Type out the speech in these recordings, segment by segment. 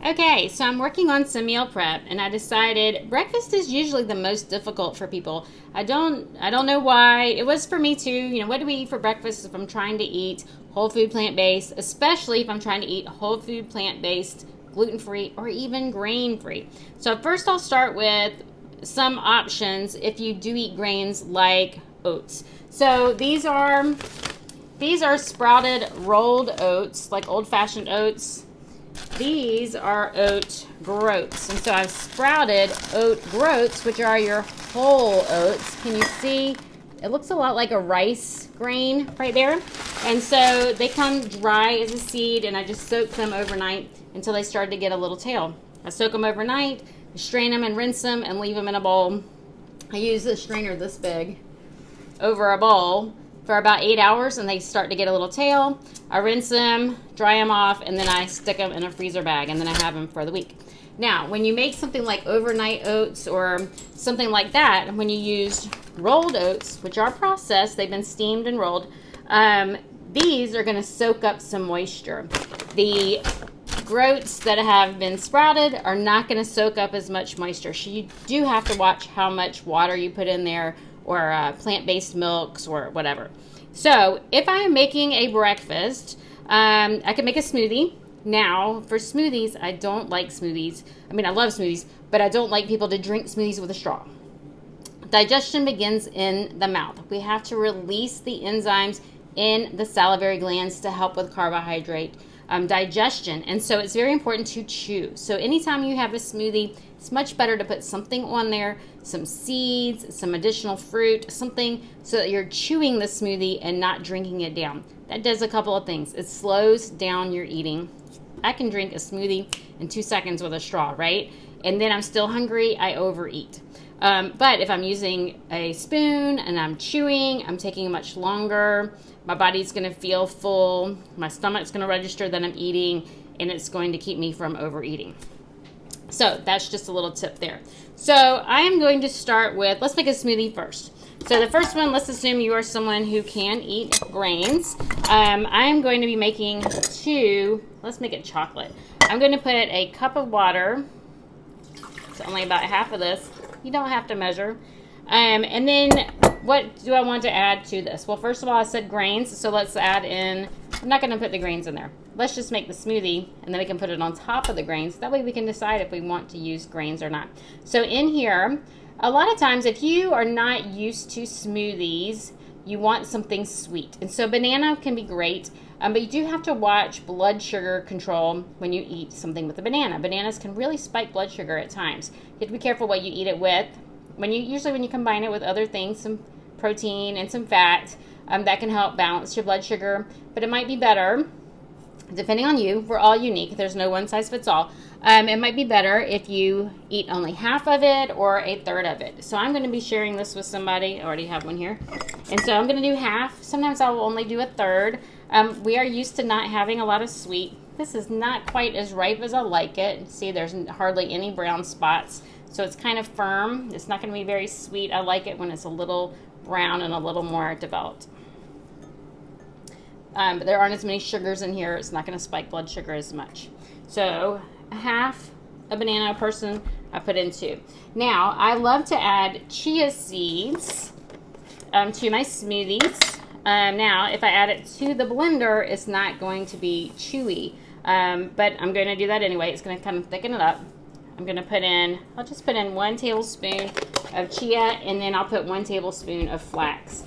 Okay, so I'm working on some meal prep, and I decided breakfast is usually the most difficult for people. I don't know why. It was for me too. You know, what do we eat for breakfast if I'm trying to eat whole food plant-based, especially if I'm trying to eat whole food plant-based, gluten-free, or even grain-free. So first I'll start with some options if you do eat grains like oats. So these are sprouted rolled oats, like old-fashioned oats. These are oat groats. And so I've sprouted oat groats, which are your whole oats. Can you see? It looks a lot like a rice grain right there. And so they come dry as a seed, and I just soak them overnight until they start to get a little tail. I soak them overnight, strain them and rinse them, and leave them in a bowl. I use a strainer this big over a bowl for about 8 hours, and they start to get a little tail. I rinse them, dry them off, and then I stick them in a freezer bag, and then I have them for the week. Now, when you make something like overnight oats or something like that, when you use rolled oats, which are processed, they've been steamed and rolled, these are going to soak up some moisture. The groats that have been sprouted are not going to soak up as much moisture. So you do have to watch how much water you put in there, or plant-based milks or whatever. So if I am making a breakfast, I can make a smoothie. Now, for smoothies, I don't like smoothies. I mean, I love smoothies, but I don't like people to drink smoothies with a straw. Digestion begins in the mouth. We have to release the enzymes in the salivary glands to help with carbohydrate digestion. And so it's very important to chew. So anytime you have a smoothie, it's much better to put something on there, some seeds, some additional fruit, something so that you're chewing the smoothie and not drinking it down. That does a couple of things. It slows down your eating. I can drink a smoothie in 2 seconds with a straw, right? And then I'm still hungry, I overeat. But if I'm using a spoon and I'm chewing, I'm taking much longer. My body's going to feel full. My stomach's going to register that I'm eating, and it's going to keep me from overeating. So that's just a little tip there. So I am going to start with, let's make a smoothie first. So the first one, let's assume you are someone who can eat grains. I am going to be making let's make it chocolate. I'm going to put a cup of water. It's only about half of this. You don't have to measure. And then what do I want to add to this? Well, first of all, I said grains, so let's add in, I'm not going to put the grains in there. Let's just make the smoothie, and then we can put it on top of the grains. That way we can decide if we want to use grains or not. So in here, a lot of times if you are not used to smoothies, you want something sweet. And so banana can be great, but you do have to watch blood sugar control when you eat something with a banana. Bananas can really spike blood sugar at times. You have to be careful what you eat it with. Usually when you combine it with other things, some protein and some fat, that can help balance your blood sugar. But it might be better, depending on you, we're all unique. There's no one size fits all. It might be better if you eat only half of it or a third of it. So I'm going to be sharing this with somebody. I already have one here. And so I'm going to do half. Sometimes I will only do a third. We are used to not having a lot of sweet. This is not quite as ripe as I like it. See, there's hardly any brown spots. So it's kind of firm. It's not going to be very sweet. I like it when it's a little brown and a little more developed. But there aren't as many sugars in here. It's not going to spike blood sugar as much. So half a banana a person, I put in 2. Now, I love to add chia seeds to my smoothies. Now, if I add it to the blender, it's not going to be chewy. But I'm going to do that anyway. It's going to kind of thicken it up. I'll just put in 1 tablespoon of chia, and then I'll put 1 tablespoon of flax.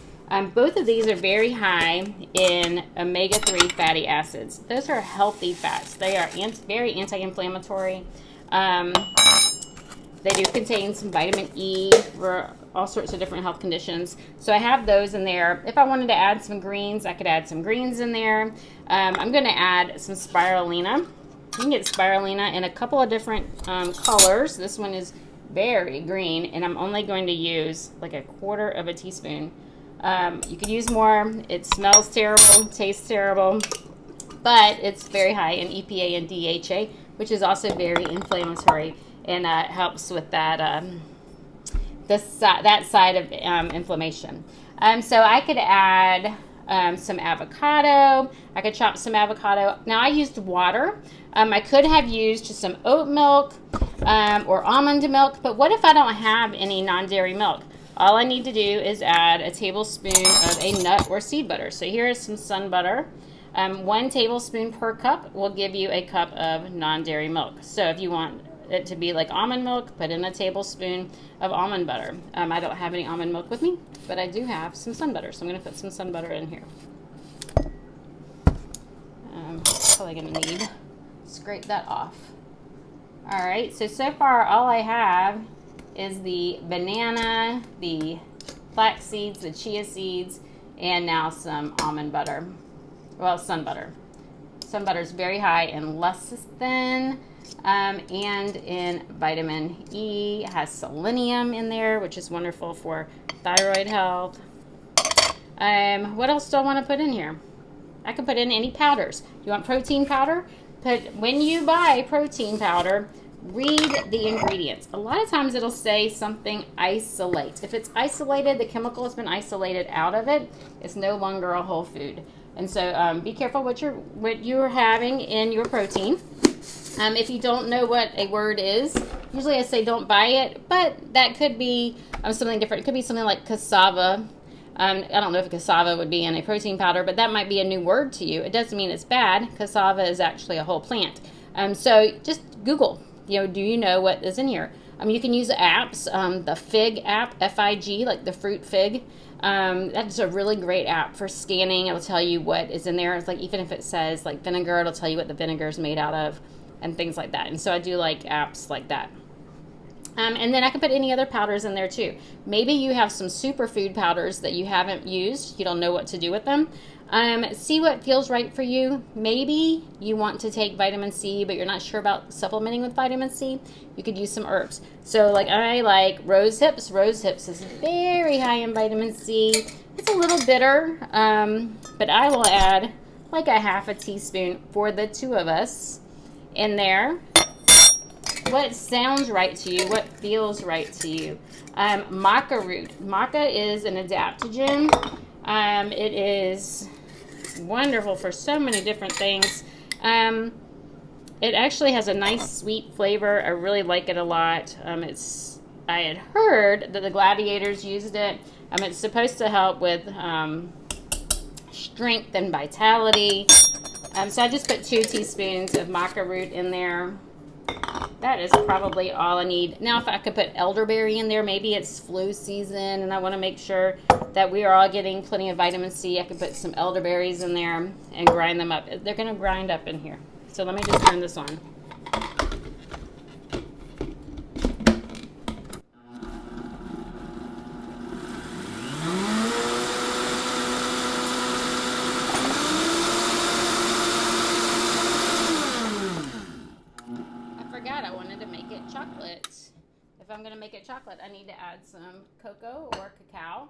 Both of these are very high in omega-3 fatty acids. Those are healthy fats. They are very anti-inflammatory. They do contain some vitamin E for all sorts of different health conditions. So I have those in there. If I wanted to add some greens, I could add some greens in there. I'm going to add some spirulina. You can get spirulina in a couple of different colors. This one is very green, and I'm only going to use like a 1/4 teaspoon. You could use more. It smells terrible, tastes terrible, but it's very high in EPA and DHA, which is also very inflammatory, and helps with that that side of inflammation. So I could add some avocado. I could chop some avocado. Now I used water. I could have used just some oat milk or almond milk, but what if I don't have any non-dairy milk? All I need to do is add a tablespoon of a nut or seed butter. So here is some sun butter. 1 tablespoon per cup will give you a cup of non-dairy milk. So if you want it to be like almond milk, put in a tablespoon of almond butter. I don't have any almond milk with me, but I do have some sun butter, so I'm going to put some sun butter in here. Probably going to need to scrape that off. All right, so far all I have is the banana, the flax seeds, the chia seeds, and now some almond butter. Well, sun butter. Sun butter is very high in lecithin and in vitamin E. It has selenium in there, which is wonderful for thyroid health. What else do I want to put in here? I can put in any powders. You want protein powder? When you buy protein powder, read the ingredients. A lot of times it'll say something isolate. If it's isolated, the chemical has been isolated out of it. It's no longer a whole food. And so be careful what you're having in your protein. If you don't know what a word is, usually I say don't buy it, but that could be something different. It could be something like cassava. I don't know if cassava would be in a protein powder, but that might be a new word to you. It doesn't mean it's bad. Cassava is actually a whole plant. So just Google, do you know what is in here? You can use the apps, the Fig app, F-I-G, like the fruit fig. That's a really great app for scanning. It'll tell you what is in there. It's like, even if it says like vinegar, it'll tell you what the vinegar is made out of and things like that. And so I do like apps like that. And then I can put any other powders in there too. Maybe you have some superfood powders that you haven't used. You don't know what to do with them. See what feels right for you. Maybe you want to take vitamin C, but you're not sure about supplementing with vitamin C. You could use some herbs. So like I like rose hips. Rose hips is very high in vitamin C. It's a little bitter, but I will add like a half a teaspoon for the 2 of us in there. What sounds right to you, what feels right to you. Maca root. Maca is an adaptogen. It is wonderful for so many different things. It actually has a nice sweet flavor. I really like it a lot. I had heard that the gladiators used it. It's supposed to help with strength and vitality. So I just put 2 teaspoons of maca root in there. That is probably all I need. Now, if I could put elderberry in there, maybe it's flu season and I want to make sure that we are all getting plenty of vitamin C. I could put some elderberries in there and grind them up. They're going to grind up in here. So let me just turn this on. I wanted to make it chocolate. If I'm going to make it chocolate, I need to add some cocoa or cacao.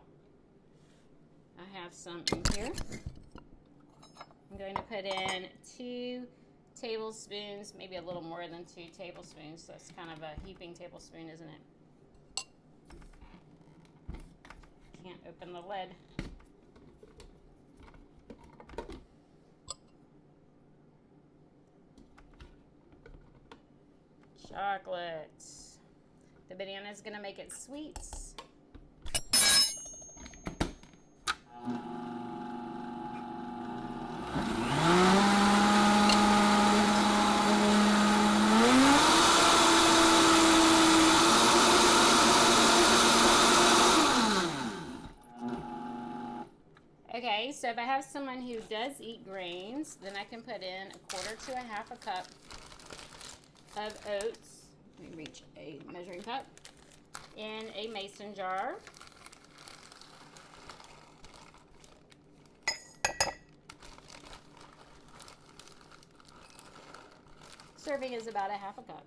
I have some in here. I'm going to put in 2 tablespoons, maybe a little more than 2 tablespoons. So that's kind of a heaping tablespoon, isn't it? Can't open the lid. Chocolate. The banana is going to make it sweet. Okay, so if I have someone who does eat grains, then I can put in 1/4 to 1/2 cup of oats. Let me reach a measuring cup in a mason jar. Serving is about 1/2 cup.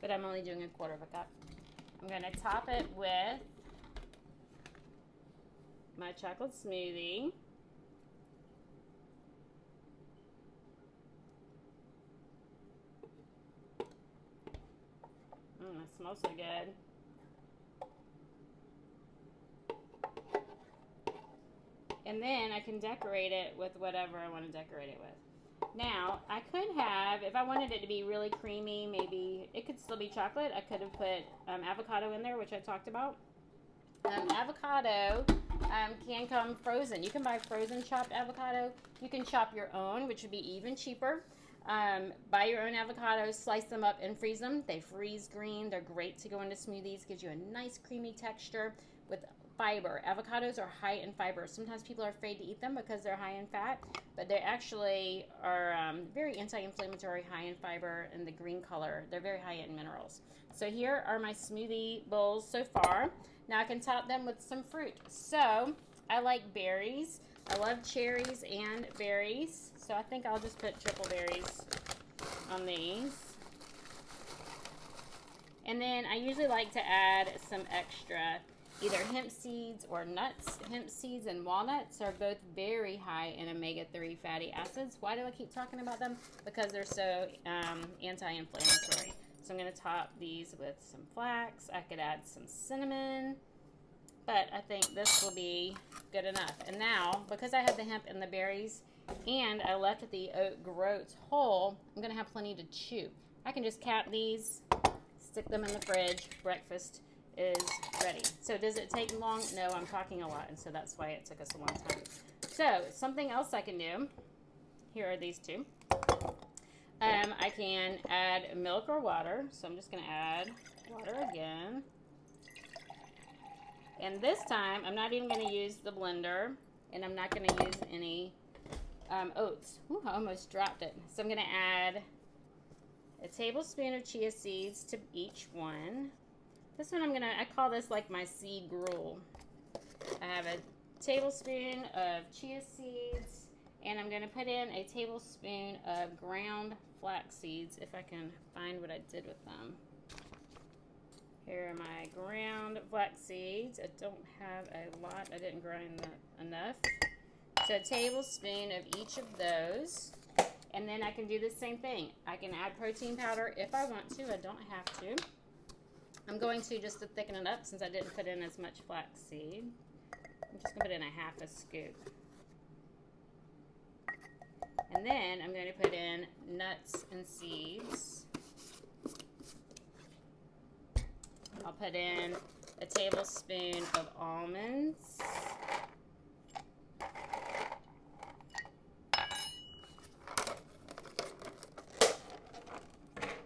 But I'm only doing 1/4 cup. I'm going to top it with my chocolate smoothie. It smells so good. And then I can decorate it with whatever I want to decorate it with. Now, I could have, if I wanted it to be really creamy, maybe it could still be chocolate. I could have put avocado in there, which I talked about. Avocado can come frozen. You can buy frozen chopped avocado. You can chop your own, which would be even cheaper. Buy your own avocados, slice them up and freeze them. They freeze green. They're great to go into smoothies. Gives you a nice creamy texture with fiber. Avocados are high in fiber. Sometimes people are afraid to eat them because they're high in fat, but they actually are very anti-inflammatory, high in fiber, and the green color. They're very high in minerals. So here are my smoothie bowls so far. Now I can top them with some fruit. So I like berries. I love cherries and berries. So I think I'll just put triple berries on these. And then I usually like to add some extra either hemp seeds or nuts. Hemp seeds and walnuts are both very high in omega-3 fatty acids. Why do I keep talking about them? Because they're so anti-inflammatory. So I'm going to top these with some flax. I could add some cinnamon, but I think this will be good enough. And now, because I have the hemp and the berries, and I left the oat groats whole, I'm going to have plenty to chew. I can just cap these, stick them in the fridge. Breakfast is ready. So does it take long? No, I'm talking a lot, and so that's why it took us a long time. So something else I can do, here are these two. I can add milk or water. So I'm just going to add water again. And this time, I'm not even going to use the blender, and I'm not going to use any oats. Ooh, I almost dropped it. So I'm going to add a tablespoon of chia seeds to each one. This one I call this like my seed gruel. I have a tablespoon of chia seeds, and I'm going to put in a tablespoon of ground flax seeds, if I can find what I did with them. Here are my ground flax seeds. I don't have a lot. I didn't grind that enough. So a tablespoon of each of those. And then I can do the same thing. I can add protein powder if I want to. I don't have to. I'm going to just to thicken it up since I didn't put in as much flax seed. I'm just going to put in a half a scoop. And then I'm going to put in nuts and seeds. I'll put in a tablespoon of almonds.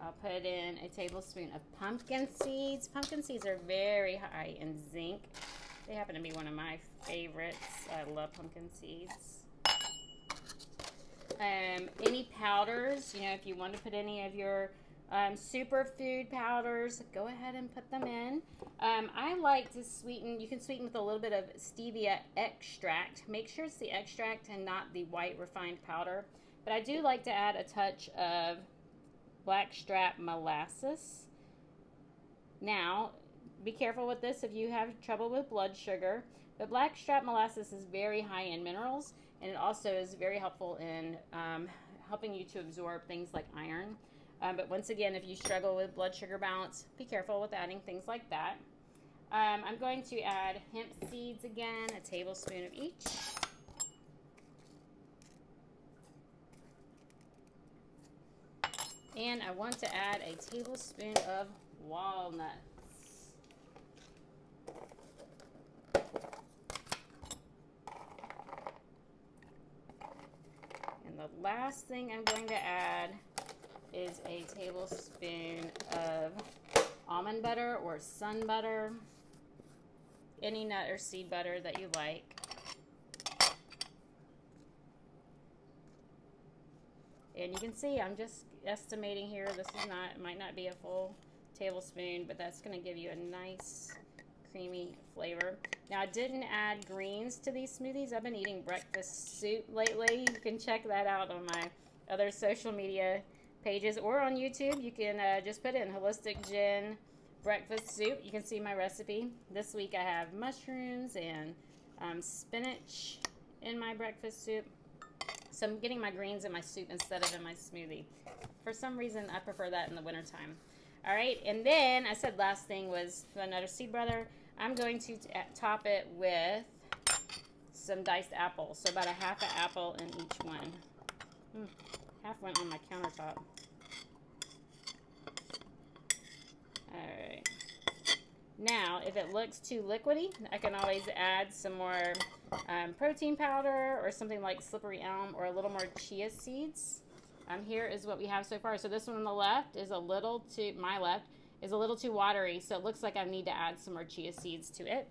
I'll put in a tablespoon of pumpkin seeds. Pumpkin seeds are very high in zinc. They happen to be one of my favorites. I love pumpkin seeds. Any powders, if you want to put any of your superfood powders, go ahead and put them in. I like to sweeten. You can sweeten with a little bit of stevia extract. Make sure it's the extract and not the white refined powder. But I do like to add a touch of blackstrap molasses. Now, be careful with this if you have trouble with blood sugar. But blackstrap molasses is very high in minerals, and it also is very helpful in helping you to absorb things like iron. But once again, if you struggle with blood sugar balance, be careful with adding things like that. I'm going to add hemp seeds again, a tablespoon of each. And I want to add a tablespoon of walnuts. And the last thing I'm going to add is a tablespoon of almond butter or sun butter, any nut or seed butter that you like. And you can see I'm just estimating here. This is not, it might not be a full tablespoon, but that's going to give you a nice creamy flavor. Now I didn't add greens to these smoothies. I've been eating breakfast soup lately. You can check that out on my other social media pages or on YouTube. You can just put in Holistic Jen breakfast soup. You can see my recipe. This week I have mushrooms and spinach in my breakfast soup. So I'm getting my greens in my soup instead of in my smoothie. For some reason, I prefer that in the wintertime. All right, and then I said last thing was another seed butter. I'm going to top it with some diced apples. So about a half an apple in each one. Half went on my countertop. All right. Now, if it looks too liquidy, I can always add some more protein powder or something like slippery elm or a little more chia seeds. Here is what we have so far. So this one on the left is a little too, my left, is a little too watery. So it looks like I need to add some more chia seeds to it.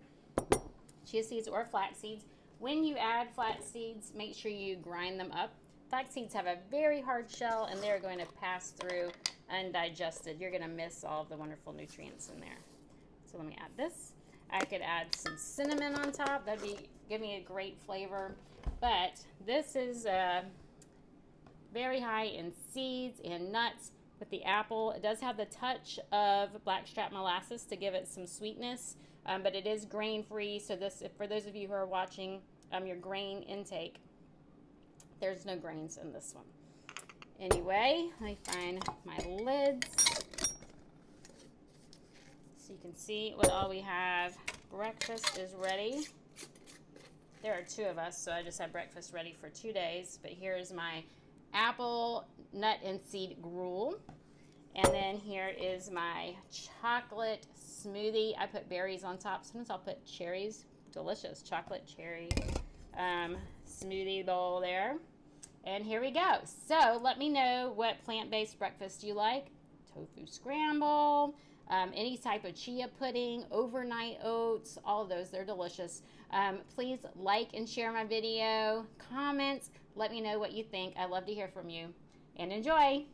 Chia seeds or flax seeds. When you add flax seeds, make sure you grind them up. Flax seeds have a very hard shell and they're going to pass through undigested. You're going to miss all of the wonderful nutrients in there. So let me add this. I could add some cinnamon on top. That'd give me a great flavor. But this is very high in seeds and nuts with the apple. It does have the touch of blackstrap molasses to give it some sweetness, but it is grain-free. So this, for those of you who are watching your grain intake, there's no grains in this one. Anyway, let me find my lids so you can see what all we have. Breakfast is ready. There are 2 of us, so I just have breakfast ready for 2 days. But here's my apple, nut, and seed gruel. And then here is my chocolate smoothie. I put berries on top. Sometimes I'll put cherries. Delicious chocolate cherry smoothie bowl there. And here we go. So let me know what plant-based breakfast you like. Tofu scramble, any type of chia pudding, overnight oats, all of those. They're delicious. Please like and share my video. Comments. Let me know what you think. I love to hear from you. And enjoy.